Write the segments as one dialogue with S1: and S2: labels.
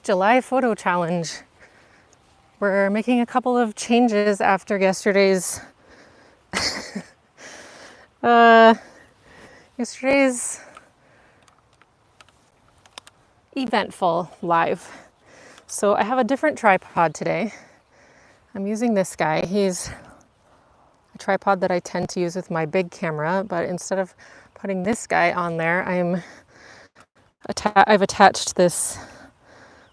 S1: July photo challenge. We're making a couple of changes after yesterday's eventful live. So I have a different tripod today. I'm using this guy. He's a tripod that I tend to use with my big camera, but instead of putting this guy on there, I've attached this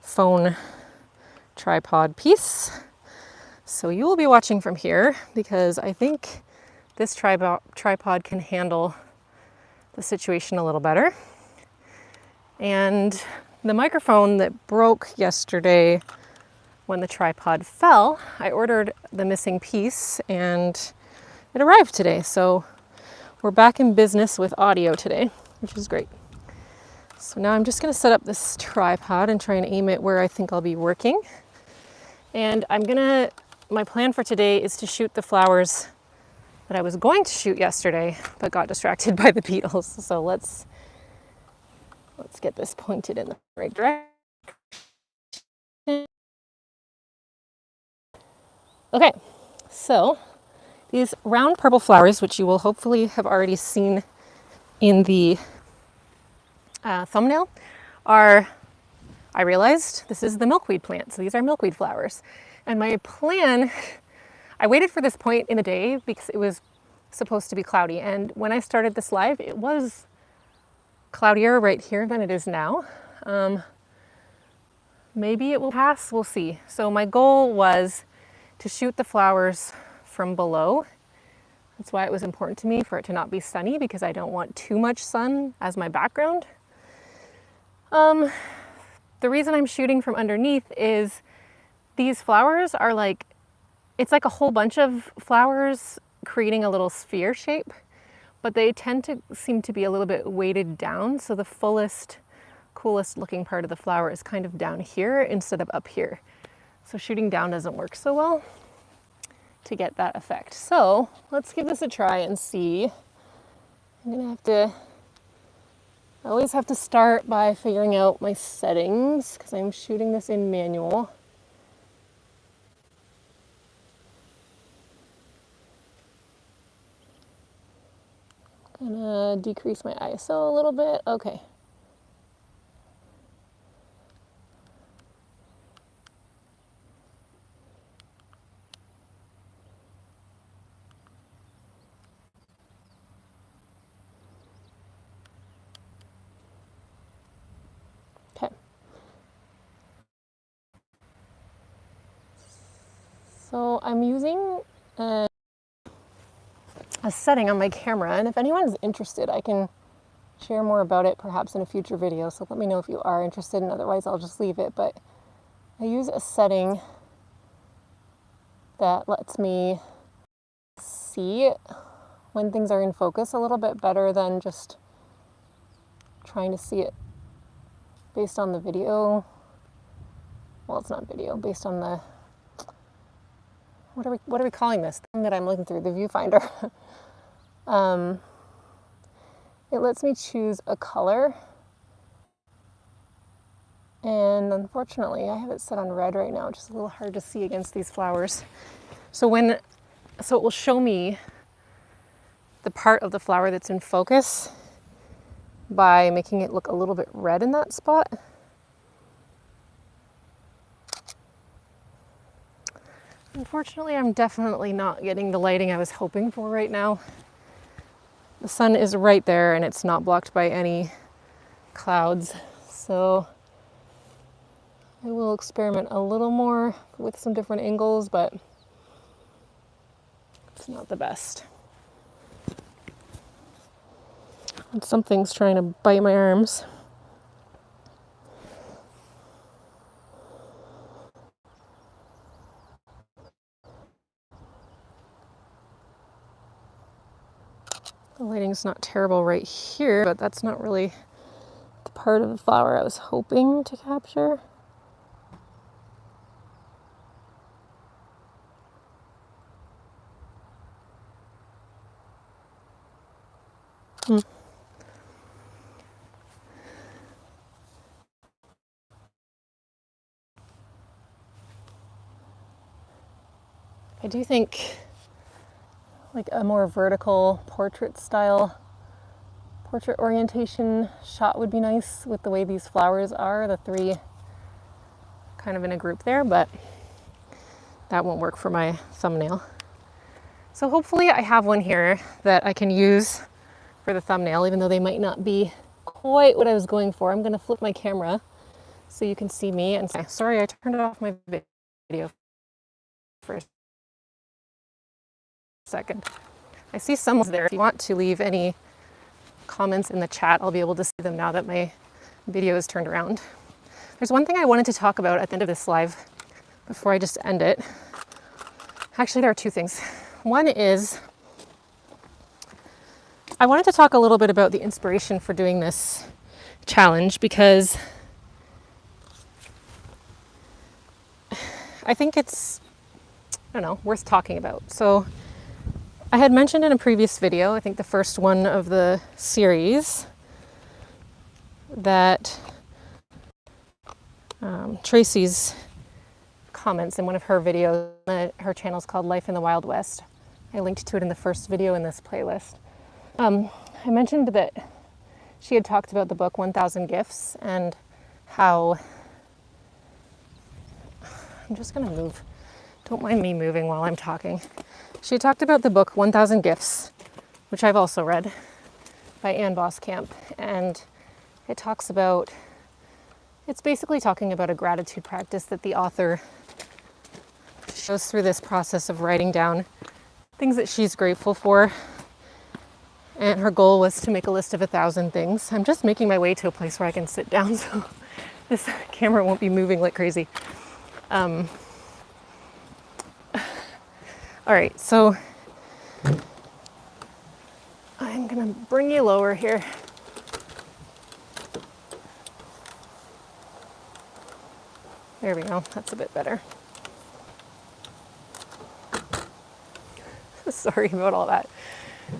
S1: phone tripod piece. So you will be watching from here because I think this tripod can handle the situation a little better. And the microphone that broke yesterday when the tripod fell, I ordered the missing piece and it arrived today. So we're back in business with audio today, which is great. So now I'm just going to set up this tripod and try and aim it where I think I'll be working. And my plan for today is to shoot the flowers that I was going to shoot yesterday, but got distracted by the beetles. So let's get this pointed in the right direction. Okay, so these round purple flowers, which you will hopefully have already seen in the thumbnail, I realized this is the milkweed plant. So these are milkweed flowers. And my plan, I waited for this point in the day because it was supposed to be cloudy. And when I started this live, it was cloudier right here than it is now. Maybe it will pass, we'll see. So my goal was to shoot the flowers from below. That's why it was important to me for it to not be sunny, because I don't want too much sun as my background. The reason I'm shooting from underneath is these flowers are it's like a whole bunch of flowers creating a little sphere shape, but they tend to seem to be a little bit weighted down. So the fullest, coolest looking part of the flower is kind of down here instead of up here. So shooting down doesn't work so well to get that effect. So let's give this a try and see. I always have to start by figuring out my settings because I'm shooting this in manual. I'm gonna decrease my ISO a little bit. Okay. Okay. So I'm using a setting on my camera, and if anyone's interested, I can share more about it perhaps in a future video. So let me know if you are interested, and otherwise I'll just leave it. But I use a setting that lets me see when things are in focus a little bit better than just trying to see it based on the video. Well, it's not video, based on the, what are we calling this thing that I'm looking through, the viewfinder. It lets me choose a color, and unfortunately I have it set on red right now, which is a little hard to see against these flowers. So it will show me the part of the flower that's in focus by making it look a little bit red in that spot. Unfortunately, I'm definitely not getting the lighting I was hoping for right now. The sun is right there and it's not blocked by any clouds. So I will experiment a little more with some different angles, but it's not the best. And something's trying to bite my arms. The lighting's not terrible right here, but that's not really the part of the flower I was hoping to capture. I do think like a more vertical portrait orientation shot would be nice with the way these flowers are, the three kind of in a group there, but that won't work for my thumbnail. So hopefully I have one here that I can use for the thumbnail, even though they might not be quite what I was going for. I'm going to flip my camera so you can see me and say, sorry, I turned off my video for a second. I see someone's there. If you want to leave any comments in the chat, I'll be able to see them now that my video is turned around. There's one thing I wanted to talk about at the end of this live before I just end it. Actually, there are two things. One is I wanted to talk a little bit about the inspiration for doing this challenge, because I think it's, I don't know, worth talking about. So I had mentioned in a previous video, I think the first one of the series, that Tracie's comments in one of her videos, her channel's called Life in the Wild West. I linked to it in the first video in this playlist. I mentioned that she had talked about the book 1000 Gifts and how, I'm just gonna move, don't mind me moving while I'm talking. She had talked about the book 1000 Gifts, which I've also read, by Ann Voskamp, and it talks about, it's basically talking about a gratitude practice that the author goes through this process of writing down things that she's grateful for. And her goal was to make a list of 1,000 things. I'm just making my way to a place where I can sit down so this camera won't be moving like crazy. All right, so I'm gonna bring you lower here. There we go, that's a bit better. Sorry about all that.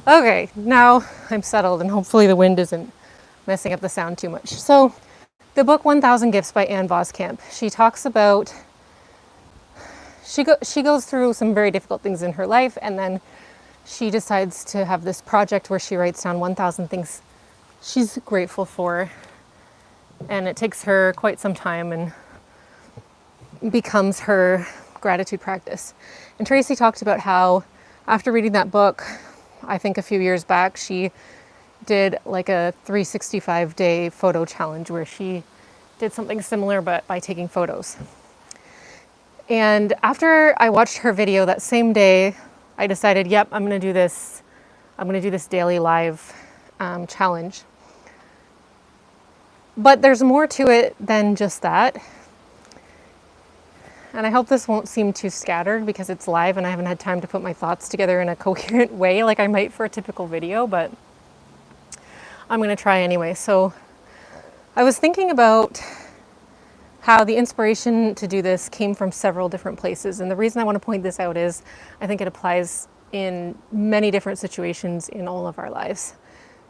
S1: Okay, now I'm settled and hopefully the wind isn't messing up the sound too much. So the book 1000 Gifts by Ann Voskamp, she talks about, she goes through some very difficult things in her life, and then she decides to have this project where she writes down 1000 things she's grateful for, and it takes her quite some time and becomes her gratitude practice. And Tracie talked about how after reading that book, I think a few years back, she did like a 365-day photo challenge where she did something similar but by taking photos. And after I watched her video that same day, I decided, yep, I'm gonna do this daily live challenge. But there's more to it than just that. And I hope this won't seem too scattered because it's live and I haven't had time to put my thoughts together in a coherent way like I might for a typical video, but I'm gonna try anyway. So I was thinking about how the inspiration to do this came from several different places. And the reason I want to point this out is I think it applies in many different situations in all of our lives.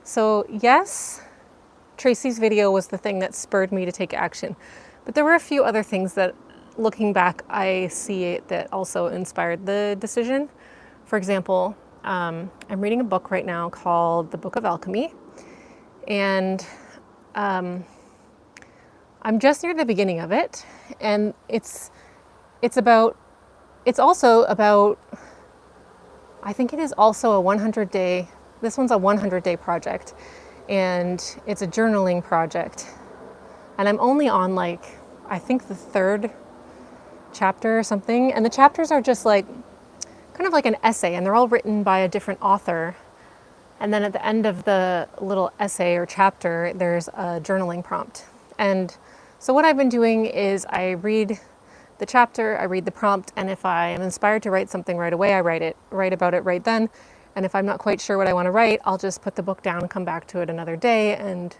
S1: So yes, Tracie's video was the thing that spurred me to take action, but there were a few other things that, looking back, I see it that also inspired the decision. For example, I'm reading a book right now called The Book of Alchemy, and I'm just near the beginning of it, and it's also about, I think it is also a 100-day, this one's a 100-day project, and it's a journaling project. And I'm only on like, I think the 3rd chapter or something, and the chapters are just like kind of like an essay, and they're all written by a different author, and then at the end of the little essay or chapter there's a journaling prompt. And so what I've been doing is I read the chapter, I read the prompt, and if I am inspired to write something right away, I write about it right then. And if I'm not quite sure what I want to write, I'll just put the book down and come back to it another day. And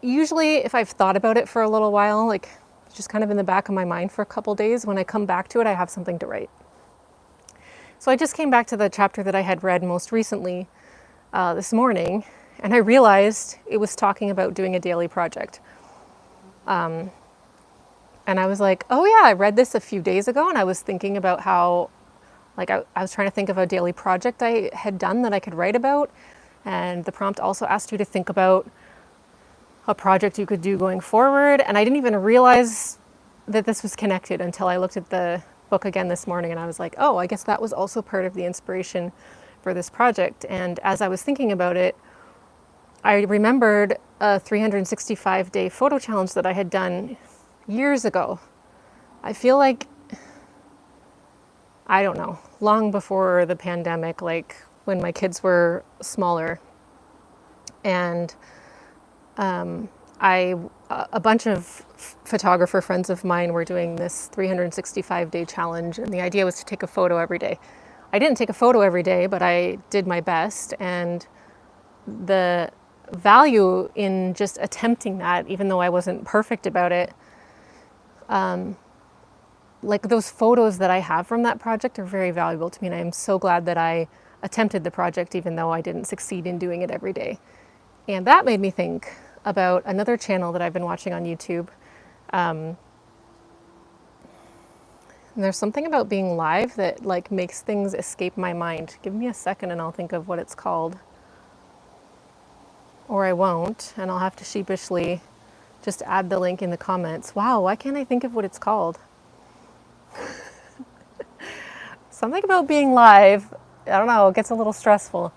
S1: usually if I've thought about it for a little while, like just kind of in the back of my mind for a couple days, when I come back to it, I have something to write. So I just came back to the chapter that I had read most recently this morning, and I realized it was talking about doing a daily project. And I was like, oh yeah, I read this a few days ago, and I was thinking about how Like I was trying to think of a daily project I had done that I could write about. And the prompt also asked you to think about a project you could do going forward. And I didn't even realize that this was connected until I looked at the book again this morning, and I was like, oh, I guess that was also part of the inspiration for this project. And as I was thinking about it, I remembered a 365-day photo challenge that I had done years ago. I feel like, I don't know, long before the pandemic, like when my kids were smaller. And a bunch of photographer friends of mine were doing this 365-day challenge, and the idea was to take a photo every day. I didn't take a photo every day, but I did my best, and the value in just attempting that, even though I wasn't perfect about it, like those photos that I have from that project are very valuable to me, and I am so glad that I attempted the project even though I didn't succeed in doing it every day. And that made me think about another channel that I've been watching on YouTube. And there's something about being live that like makes things escape my mind. Give me a second and I'll think of what it's called. Or I won't, and I'll have to sheepishly just add the link in the comments. Wow, why can't I think of what it's called? Something about being live, I don't know, it gets a little stressful.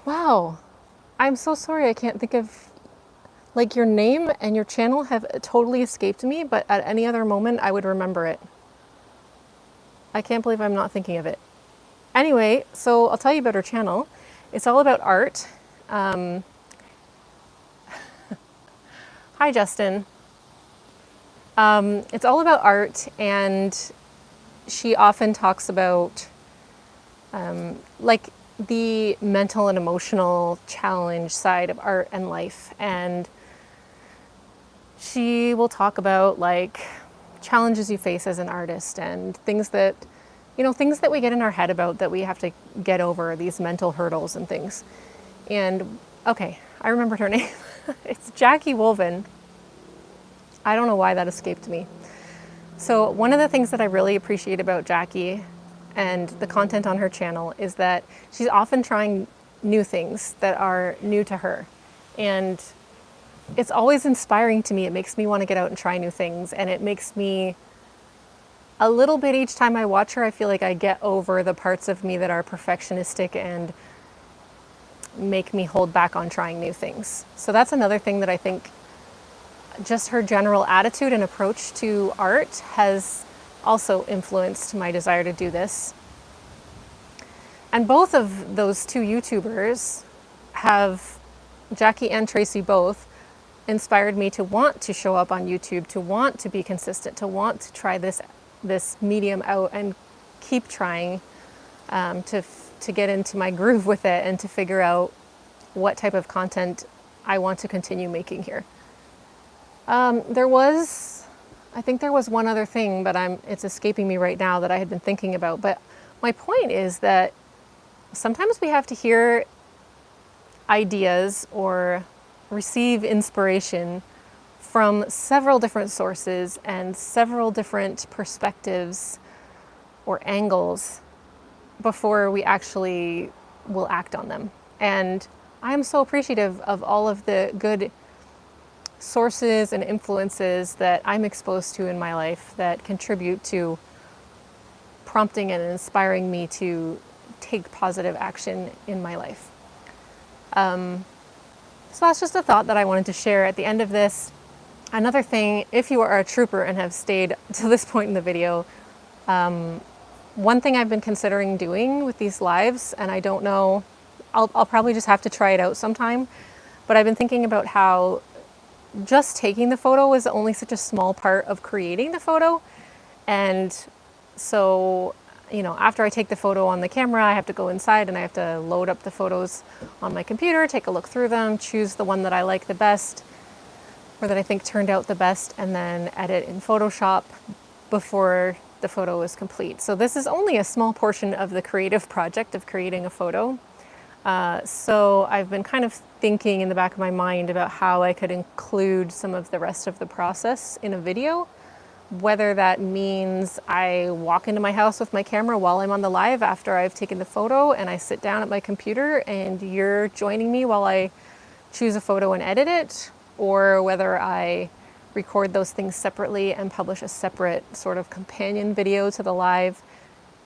S1: Wow, I'm so sorry I can't think of, like, your name and your channel have totally escaped me, but at any other moment I would remember it. I can't believe I'm not thinking of it. Anyway, so I'll tell you about her channel. It's all about art. Hi, Justin. It's all about art, and she often talks about like the mental and emotional challenge side of art and life. And she will talk about like challenges you face as an artist and things that, you know, things that we get in our head about that we have to get over, these mental hurdles and things. And okay, I remembered her name. It's Jackie Wolven. I don't know why that escaped me. So one of the things that I really appreciate about Jackie and the content on her channel is that she's often trying new things that are new to her. And it's always inspiring to me. It makes me want to get out and try new things. And it makes me a little bit, each time I watch her, I feel like I get over the parts of me that are perfectionistic and make me hold back on trying new things. So that's another thing that I think just her general attitude and approach to art has also influenced my desire to do this. And both of those two YouTubers have, Jackie and Tracie both, inspired me to want to show up on YouTube, to want to be consistent, to want to try this medium out and keep trying to get into my groove with it and to figure out what type of content I want to continue making here. I think there was one other thing, but it's escaping me right now that I had been thinking about. But my point is that sometimes we have to hear ideas or receive inspiration from several different sources and several different perspectives or angles before we actually will act on them. And I'm so appreciative of all of the good sources and influences that I'm exposed to in my life that contribute to prompting and inspiring me to take positive action in my life. So that's just a thought that I wanted to share at the end of this. Another thing, if you are a trooper and have stayed to this point in the video, one thing I've been considering doing with these lives, and I don't know, I'll probably just have to try it out sometime, but I've been thinking about how just taking the photo is only such a small part of creating the photo. And so, you know, after I take the photo on the camera, I have to go inside and I have to load up the photos on my computer, take a look through them, choose the one that I like the best or that I think turned out the best, and then edit in Photoshop before the photo is complete. So this is only a small portion of the creative project of creating a photo. So I've been kind of thinking in the back of my mind about how I could include some of the rest of the process in a video, whether that means I walk into my house with my camera while I'm on the live after I've taken the photo and I sit down at my computer and you're joining me while I choose a photo and edit it, or whether I record those things separately and publish a separate sort of companion video to the live,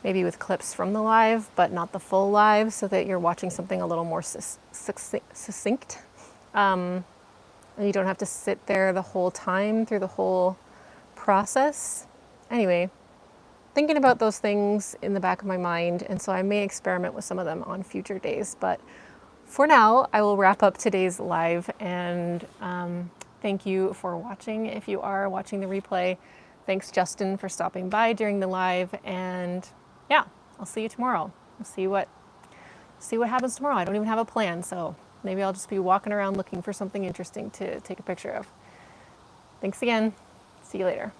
S1: maybe with clips from the live, but not the full live, so that you're watching something a little more succinct. And you don't have to sit there the whole time through the whole process. Anyway, thinking about those things in the back of my mind, and so I may experiment with some of them on future days. But for now, I will wrap up today's live, and thank you for watching. If you are watching the replay, thanks Justin for stopping by during the live, and yeah, I'll see you tomorrow. We'll see what happens tomorrow. I don't even have a plan, so maybe I'll just be walking around looking for something interesting to take a picture of. Thanks again. See you later.